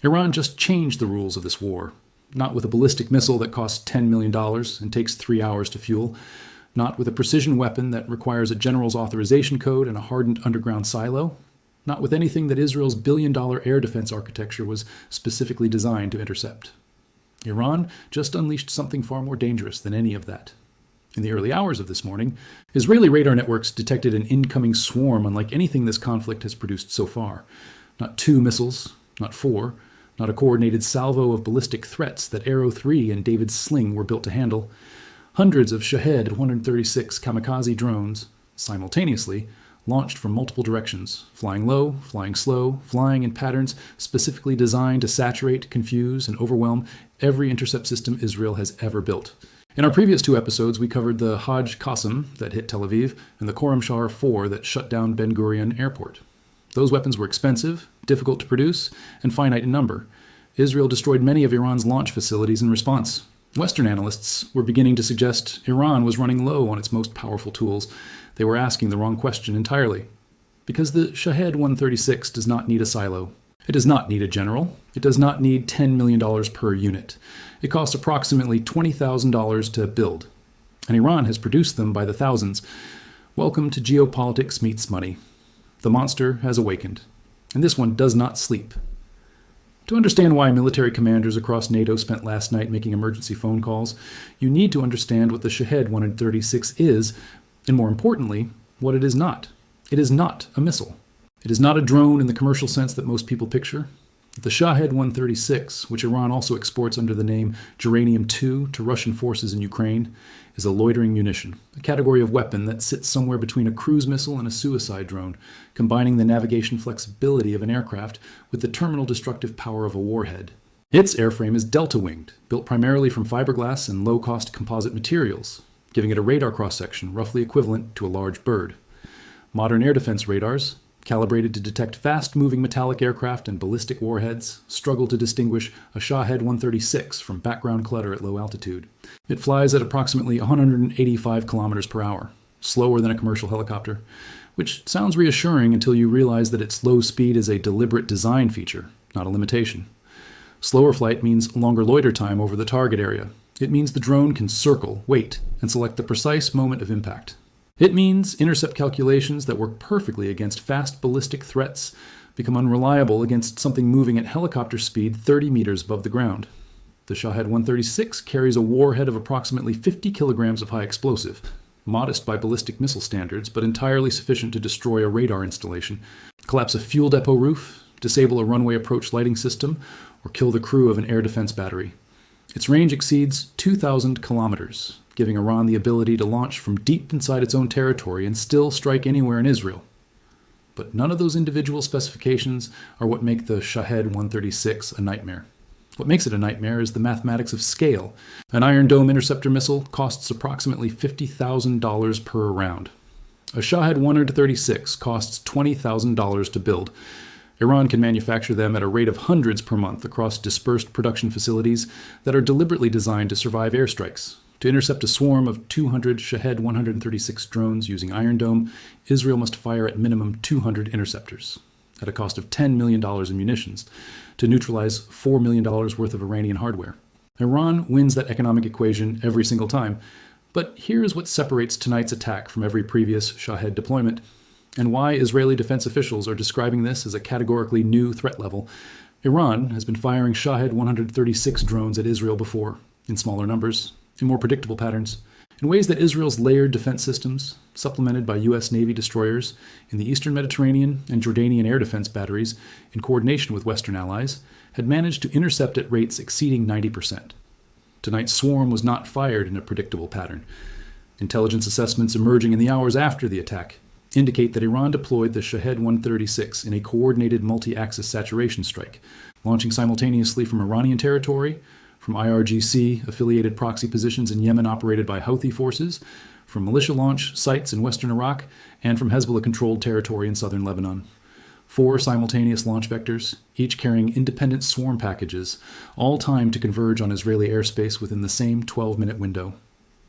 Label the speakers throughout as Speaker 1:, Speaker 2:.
Speaker 1: Iran just changed the rules of this war. Not with a ballistic missile that costs $10 million and takes 3 hours to fuel. Not with a precision weapon that requires a general's authorization code and a hardened underground silo. Not with anything that Israel's billion-dollar air defense architecture was specifically designed to intercept. Iran just unleashed something far more dangerous than any of that. In the early hours of this morning, Israeli radar networks detected an incoming swarm unlike anything this conflict has produced so far. Not 2 missiles, not 4, not a coordinated salvo of ballistic threats that Arrow 3 and David's Sling were built to handle. Hundreds of Shahed-136 kamikaze drones, simultaneously, launched from multiple directions, flying low, flying slow, flying in patterns specifically designed to saturate, confuse, and overwhelm every intercept system Israel has ever built. In our previous 2 episodes, we covered the Hajj Qasem that hit Tel Aviv and the Khorramshahr 4 that shut down Ben Gurion Airport. Those weapons were expensive, difficult to produce, and finite in number. Israel destroyed many of Iran's launch facilities in response. Western analysts were beginning to suggest Iran was running low on its most powerful tools. They were asking the wrong question entirely. Because the Shahed-136 does not need a silo. It does not need a general. It does not need $10 million per unit. It costs approximately $20,000 to build. And Iran has produced them by the thousands. Welcome to Geopolitics Meets Money. The monster has awakened. And this one does not sleep. To understand why military commanders across NATO spent last night making emergency phone calls, you need to understand what the Shahed-136 is, and more importantly, what it is not. It is not a missile. It is not a drone in the commercial sense that most people picture. The Shahed-136, which Iran also exports under the name Geranium-2 to Russian forces in Ukraine, is a loitering munition, a category of weapon that sits somewhere between a cruise missile and a suicide drone, combining the navigation flexibility of an aircraft with the terminal destructive power of a warhead. Its airframe is delta-winged, built primarily from fiberglass and low-cost composite materials, giving it a radar cross-section roughly equivalent to a large bird. Modern air defense radars, calibrated to detect fast-moving metallic aircraft and ballistic warheads, struggle to distinguish a Shahed-136 from background clutter at low altitude. It flies at approximately 185 kilometers per hour, slower than a commercial helicopter, which sounds reassuring until you realize that its low speed is a deliberate design feature, not a limitation. Slower flight means longer loiter time over the target area. It means the drone can circle, wait, and select the precise moment of impact. It means intercept calculations that work perfectly against fast ballistic threats become unreliable against something moving at helicopter speed 30 meters above the ground. The Shahed-136 carries a warhead of approximately 50 kilograms of high explosive, modest by ballistic missile standards, but entirely sufficient to destroy a radar installation, collapse a fuel depot roof, disable a runway approach lighting system, or kill the crew of an air defense battery. Its range exceeds 2,000 kilometers, giving Iran the ability to launch from deep inside its own territory and still strike anywhere in Israel. But none of those individual specifications are what make the Shahed-136 a nightmare. What makes it a nightmare is the mathematics of scale. An Iron Dome interceptor missile costs approximately $50,000 per round. A Shahed-136 costs $20,000 to build. Iran can manufacture them at a rate of hundreds per month across dispersed production facilities that are deliberately designed to survive airstrikes. To intercept a swarm of 200 Shahed-136 drones using Iron Dome, Israel must fire at minimum 200 interceptors, at a cost of $10 million in munitions, to neutralize $4 million worth of Iranian hardware. Iran wins that economic equation every single time. But here's what separates tonight's attack from every previous Shahed deployment, and why Israeli defense officials are describing this as a categorically new threat level. Iran has been firing Shahed-136 drones at Israel before, in smaller numbers, in more predictable patterns, in ways that Israel's layered defense systems, supplemented by U.S. Navy destroyers in the Eastern Mediterranean and Jordanian air defense batteries, in coordination with Western allies, had managed to intercept at rates exceeding 90%. Tonight's swarm was not fired in a predictable pattern. Intelligence assessments emerging in the hours after the attack indicate that Iran deployed the Shahed-136 in a coordinated multi-axis saturation strike, launching simultaneously from Iranian territory, from IRGC-affiliated proxy positions in Yemen operated by Houthi forces, from militia launch sites in western Iraq, and from Hezbollah-controlled territory in southern Lebanon. 4 simultaneous launch vectors, each carrying independent swarm packages, all timed to converge on Israeli airspace within the same 12-minute window.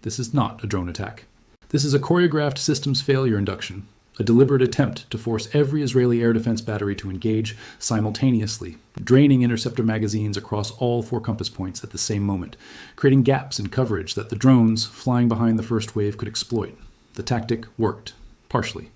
Speaker 1: This is not a drone attack. This is a choreographed systems failure induction, a deliberate attempt to force every Israeli air defense battery to engage simultaneously, draining interceptor magazines across all 4 compass points at the same moment, creating gaps in coverage that the drones flying behind the first wave could exploit. The tactic worked, partially.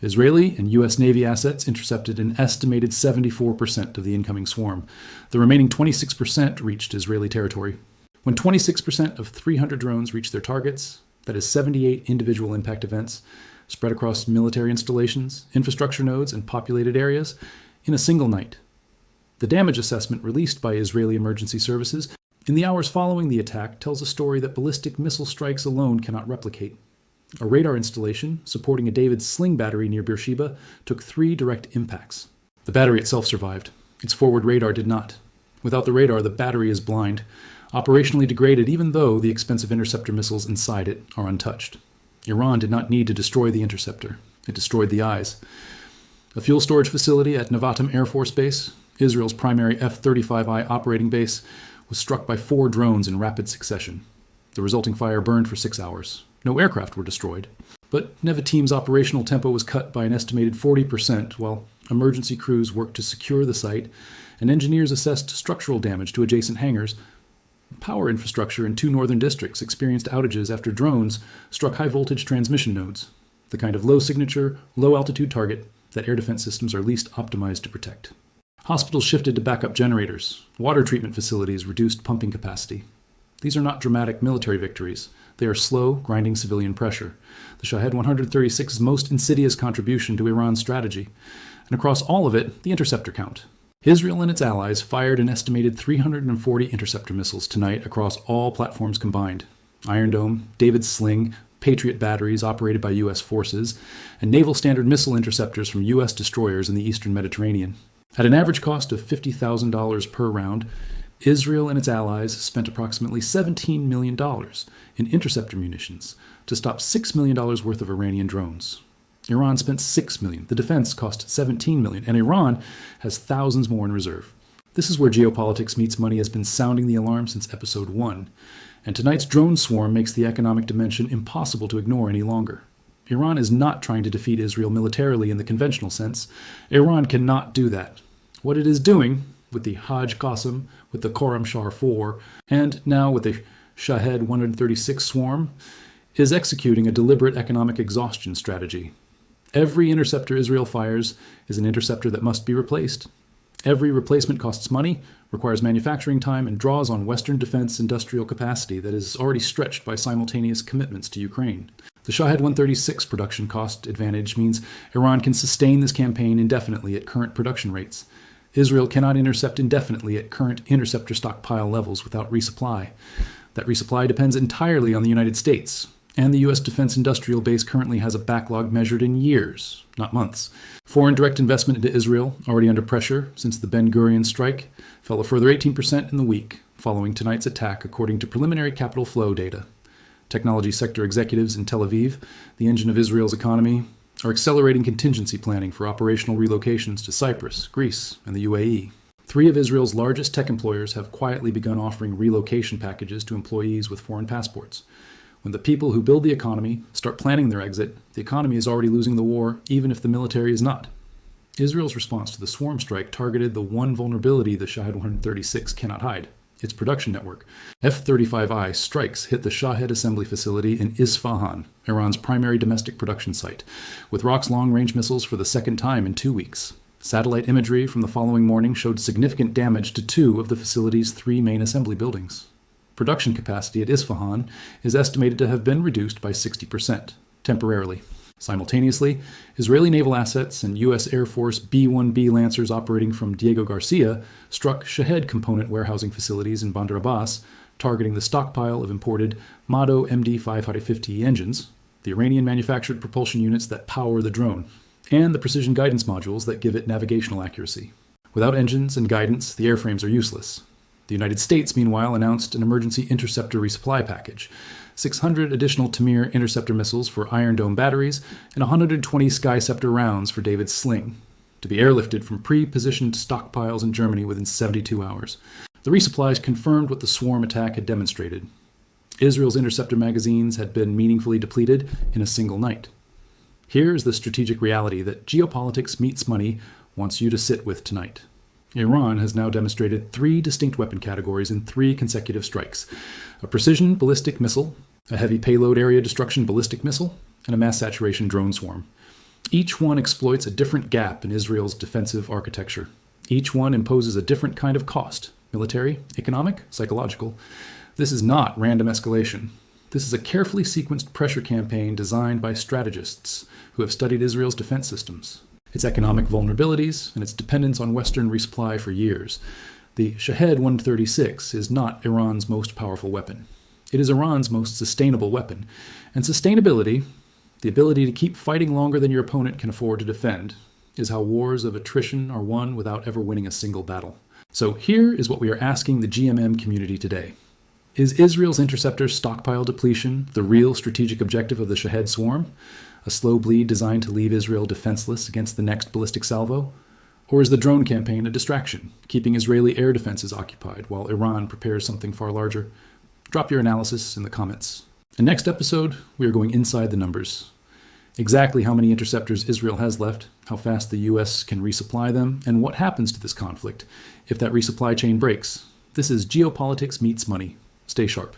Speaker 1: Israeli and U.S. Navy assets intercepted an estimated 74% of the incoming swarm. The remaining 26% reached Israeli territory. When 26% of 300 drones reached their targets, that is 78 individual impact events, spread across military installations, infrastructure nodes, and populated areas, in a single night. The damage assessment released by Israeli emergency services in the hours following the attack tells a story that ballistic missile strikes alone cannot replicate. A radar installation supporting a David's Sling battery near Beersheba took 3 direct impacts. The battery itself survived. Its forward radar did not. Without the radar, the battery is blind, operationally degraded even though the expensive interceptor missiles inside it are untouched. Iran did not need to destroy the interceptor. It destroyed the eyes. A fuel storage facility at Nevatim Air Force Base, Israel's primary F-35I operating base, was struck by 4 drones in rapid succession. The resulting fire burned for 6 hours. No aircraft were destroyed. But Nevatim's operational tempo was cut by an estimated 40% while emergency crews worked to secure the site and engineers assessed structural damage to adjacent hangars. Power infrastructure in 2 northern districts experienced outages after drones struck high-voltage transmission nodes, the kind of low-signature, low-altitude target that air defense systems are least optimized to protect. Hospitals shifted to backup generators. Water treatment facilities reduced pumping capacity. These are not dramatic military victories. They are slow, grinding civilian pressure. The Shahed-136's most insidious contribution to Iran's strategy. And across all of it, the interceptor count. Israel and its allies fired an estimated 340 interceptor missiles tonight across all platforms combined. Iron Dome, David's Sling, Patriot batteries operated by U.S. forces, and Naval Standard missile interceptors from U.S. destroyers in the eastern Mediterranean. At an average cost of $50,000 per round, Israel and its allies spent approximately $17 million in interceptor munitions to stop $6 million worth of Iranian drones. Iran spent $6 million. The defense cost $17 million, and Iran has thousands more in reserve. This is where Geopolitics Meets Money has been sounding the alarm since episode 1, and tonight's drone swarm makes the economic dimension impossible to ignore any longer. Iran is not trying to defeat Israel militarily in the conventional sense. Iran cannot do that. What it is doing, with the Hajj Qasem, with the Khorramshahr 4, and now with the Shahed-136 swarm, is executing a deliberate economic exhaustion strategy. Every interceptor Israel fires is an interceptor that must be replaced. Every replacement costs money, requires manufacturing time, and draws on Western defense industrial capacity that is already stretched by simultaneous commitments to Ukraine. The Shahed-136 production cost advantage means Iran can sustain this campaign indefinitely at current production rates. Israel cannot intercept indefinitely at current interceptor stockpile levels without resupply. That resupply depends entirely on the United States, and the U.S. defense industrial base currently has a backlog measured in years, not months. Foreign direct investment into Israel, already under pressure since the Ben Gurion strike, fell a further 18% in the week following tonight's attack, according to preliminary capital flow data. Technology sector executives in Tel Aviv, the engine of Israel's economy, are accelerating contingency planning for operational relocations to Cyprus, Greece, and the UAE. 3 of Israel's largest tech employers have quietly begun offering relocation packages to employees with foreign passports. When the people who build the economy start planning their exit, the economy is already losing the war, even if the military is not. Israel's response to the swarm strike targeted the one vulnerability the Shahed-136 cannot hide: its production network. F-35I strikes hit the Shahed assembly facility in Isfahan, Iran's primary domestic production site, with Rock's long-range missiles for the second time in 2 weeks. Satellite imagery from the following morning showed significant damage to 2 of the facility's 3 main assembly buildings. Production capacity at Isfahan is estimated to have been reduced by 60%, temporarily. Simultaneously, Israeli naval assets and U.S. Air Force B-1B Lancers operating from Diego Garcia struck Shahed component warehousing facilities in Bandar Abbas, targeting the stockpile of imported Mado MD-550 engines, the Iranian-manufactured propulsion units that power the drone, and the precision guidance modules that give it navigational accuracy. Without engines and guidance, the airframes are useless. The United States, meanwhile, announced an emergency interceptor resupply package: 600 additional Tamir interceptor missiles for Iron Dome batteries and 120 Skyceptor rounds for David's Sling, to be airlifted from pre-positioned stockpiles in Germany within 72 hours. The resupplies confirmed what the swarm attack had demonstrated. Israel's interceptor magazines had been meaningfully depleted in a single night. Here is the strategic reality that geopolitics meets money wants you to sit with tonight. Iran has now demonstrated 3 distinct weapon categories in 3 consecutive strikes: a precision ballistic missile, a heavy payload area destruction ballistic missile, and a mass saturation drone swarm. Each one exploits a different gap in Israel's defensive architecture. Each one imposes a different kind of cost: military, economic, psychological. This is not random escalation. This is a carefully sequenced pressure campaign designed by strategists who have studied Israel's defense systems, its economic vulnerabilities, and its dependence on Western resupply for years. The Shahed-136 is not Iran's most powerful weapon. It is Iran's most sustainable weapon. And sustainability, the ability to keep fighting longer than your opponent can afford to defend, is how wars of attrition are won without ever winning a single battle. So here is what we are asking the GMM community today. Is Israel's interceptor stockpile depletion the real strategic objective of the Shahed swarm? A slow bleed designed to leave Israel defenseless against the next ballistic salvo? Or is the drone campaign a distraction, keeping Israeli air defenses occupied while Iran prepares something far larger? Drop your analysis in the comments. In next episode, we are going inside the numbers. Exactly how many interceptors Israel has left, how fast the US can resupply them, and what happens to this conflict if that resupply chain breaks. This is Geopolitics Meets Money. Stay sharp.